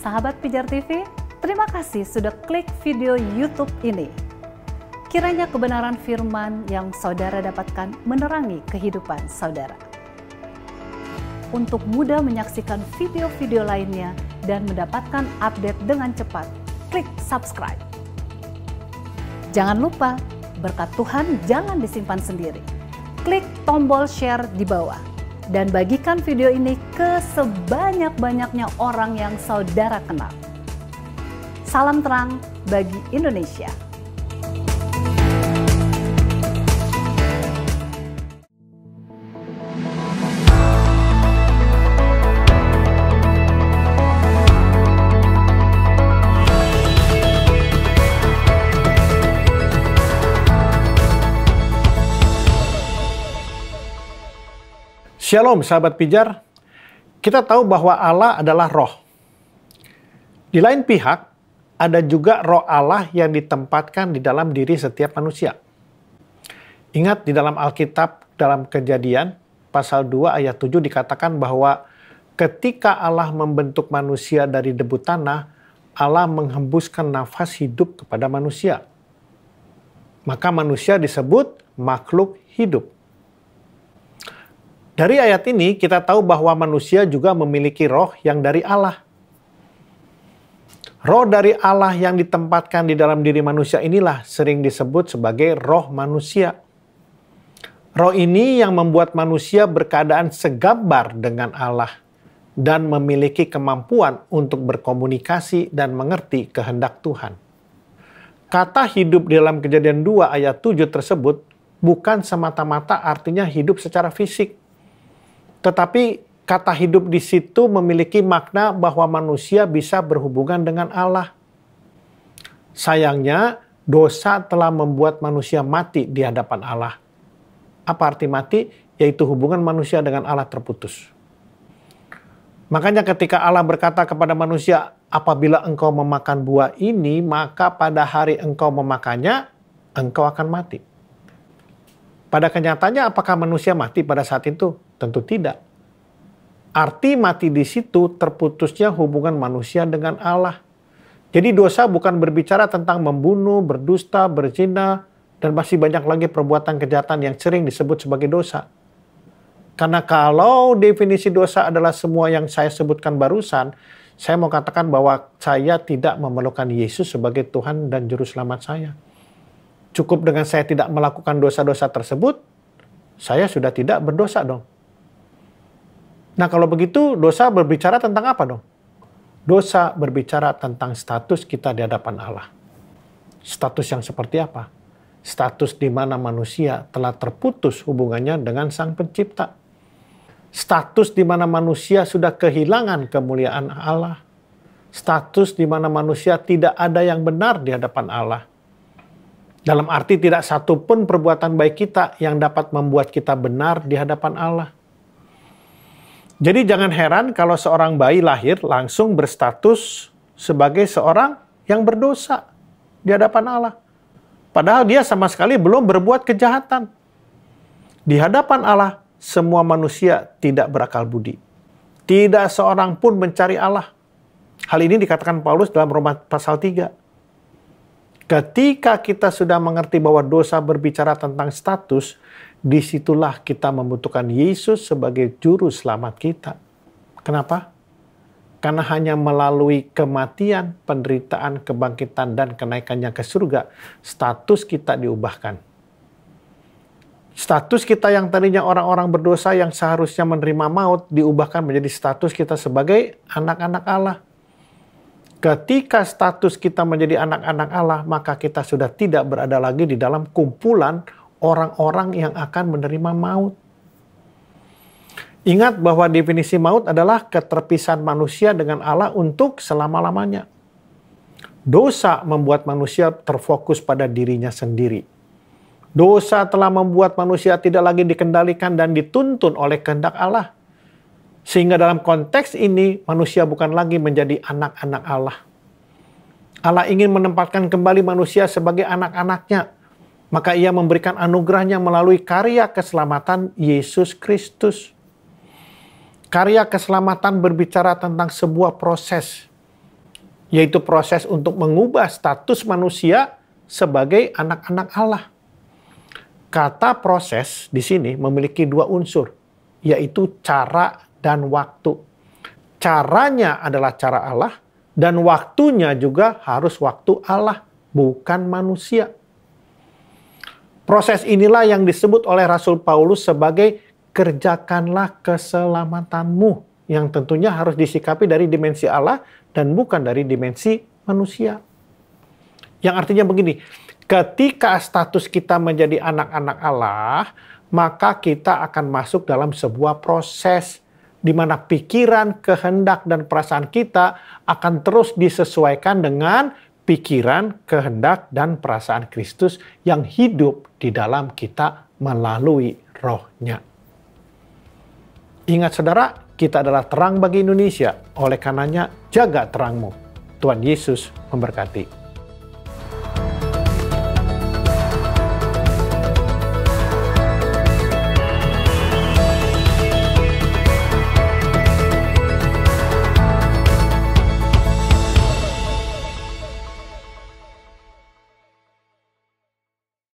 sahabat Pijar TV, terima kasih sudah klik video YouTube ini. Kiranya kebenaran firman yang saudara dapatkan menerangi kehidupan saudara. Untuk mudah menyaksikan video-video lainnya dan mendapatkan update dengan cepat, klik subscribe. Jangan lupa, berkat Tuhan jangan disimpan sendiri. Klik tombol share di bawah. Dan bagikan video ini ke sebanyak-banyaknya orang yang saudara kenal. Salam terang bagi Indonesia. Shalom sahabat pijar, kita tahu bahwa Allah adalah roh. Di lain pihak, ada juga roh Allah yang ditempatkan di dalam diri setiap manusia. Ingat di dalam Alkitab, dalam Kejadian, pasal 2 ayat 7 dikatakan bahwa ketika Allah membentuk manusia dari debu tanah, Allah menghembuskan nafas hidup kepada manusia. Maka manusia disebut makhluk hidup. Dari ayat ini kita tahu bahwa manusia juga memiliki roh yang dari Allah. Roh dari Allah yang ditempatkan di dalam diri manusia inilah sering disebut sebagai roh manusia. Roh ini yang membuat manusia berkeadaan segambar dengan Allah dan memiliki kemampuan untuk berkomunikasi dan mengerti kehendak Tuhan. Kata hidup di dalam Kejadian 2 ayat 7 tersebut bukan semata-mata artinya hidup secara fisik. Tetapi kata hidup di situ memiliki makna bahwa manusia bisa berhubungan dengan Allah. Sayangnya, dosa telah membuat manusia mati di hadapan Allah. Apa arti mati? Yaitu hubungan manusia dengan Allah terputus. Makanya ketika Allah berkata kepada manusia, apabila engkau memakan buah ini, maka pada hari engkau memakannya, engkau akan mati. Pada kenyataannya apakah manusia mati pada saat itu? Tentu tidak. Arti mati di situ terputusnya hubungan manusia dengan Allah. Jadi dosa bukan berbicara tentang membunuh, berdusta, berzina, dan masih banyak lagi perbuatan kejahatan yang sering disebut sebagai dosa. Karena kalau definisi dosa adalah semua yang saya sebutkan barusan, saya mau katakan bahwa saya tidak memerlukan Yesus sebagai Tuhan dan Juru Selamat saya. Cukup dengan saya tidak melakukan dosa-dosa tersebut, saya sudah tidak berdosa dong. Nah kalau begitu dosa berbicara tentang apa dong? Dosa berbicara tentang status kita di hadapan Allah. Status yang seperti apa? Status di mana manusia telah terputus hubungannya dengan Sang Pencipta. Status di mana manusia sudah kehilangan kemuliaan Allah. Status di mana manusia tidak ada yang benar di hadapan Allah. Dalam arti tidak satu pun perbuatan baik kita yang dapat membuat kita benar di hadapan Allah. Jadi jangan heran kalau seorang bayi lahir langsung berstatus sebagai seorang yang berdosa di hadapan Allah. Padahal dia sama sekali belum berbuat kejahatan. Di hadapan Allah, semua manusia tidak berakal budi. Tidak seorang pun mencari Allah. Hal ini dikatakan Paulus dalam Roma pasal 3. Ketika kita sudah mengerti bahwa dosa berbicara tentang status, disitulah kita membutuhkan Yesus sebagai juru selamat kita. Kenapa? Karena hanya melalui kematian, penderitaan, kebangkitan, dan kenaikannya ke surga, status kita diubahkan. Status kita yang tadinya orang-orang berdosa yang seharusnya menerima maut, diubahkan menjadi status kita sebagai anak-anak Allah. Ketika status kita menjadi anak-anak Allah, maka kita sudah tidak berada lagi di dalam kumpulan orang-orang yang akan menerima maut. Ingat bahwa definisi maut adalah keterpisahan manusia dengan Allah untuk selama-lamanya. Dosa membuat manusia terfokus pada dirinya sendiri. Dosa telah membuat manusia tidak lagi dikendalikan dan dituntun oleh kehendak Allah. Sehingga dalam konteks ini manusia bukan lagi menjadi anak-anak Allah. Allah ingin menempatkan kembali manusia sebagai anak-anaknya. Maka ia memberikan anugerahnya melalui karya keselamatan Yesus Kristus. Karya keselamatan berbicara tentang sebuah proses yaitu proses untuk mengubah status manusia sebagai anak-anak Allah. Kata proses di sini memiliki dua unsur, yaitu cara dan waktu. Caranya adalah cara Allah, dan waktunya juga harus waktu Allah, bukan manusia. Proses inilah yang disebut oleh Rasul Paulus sebagai kerjakanlah keselamatanmu, yang tentunya harus disikapi dari dimensi Allah dan bukan dari dimensi manusia. Yang artinya begini, ketika status kita menjadi anak-anak Allah, maka kita akan masuk dalam sebuah proses di mana pikiran, kehendak, dan perasaan kita akan terus disesuaikan dengan pikiran, kehendak, dan perasaan Kristus yang hidup di dalam kita melalui Roh-Nya. Ingat saudara, kita adalah terang bagi Indonesia. Oleh karenanya, jaga terangmu. Tuhan Yesus memberkati.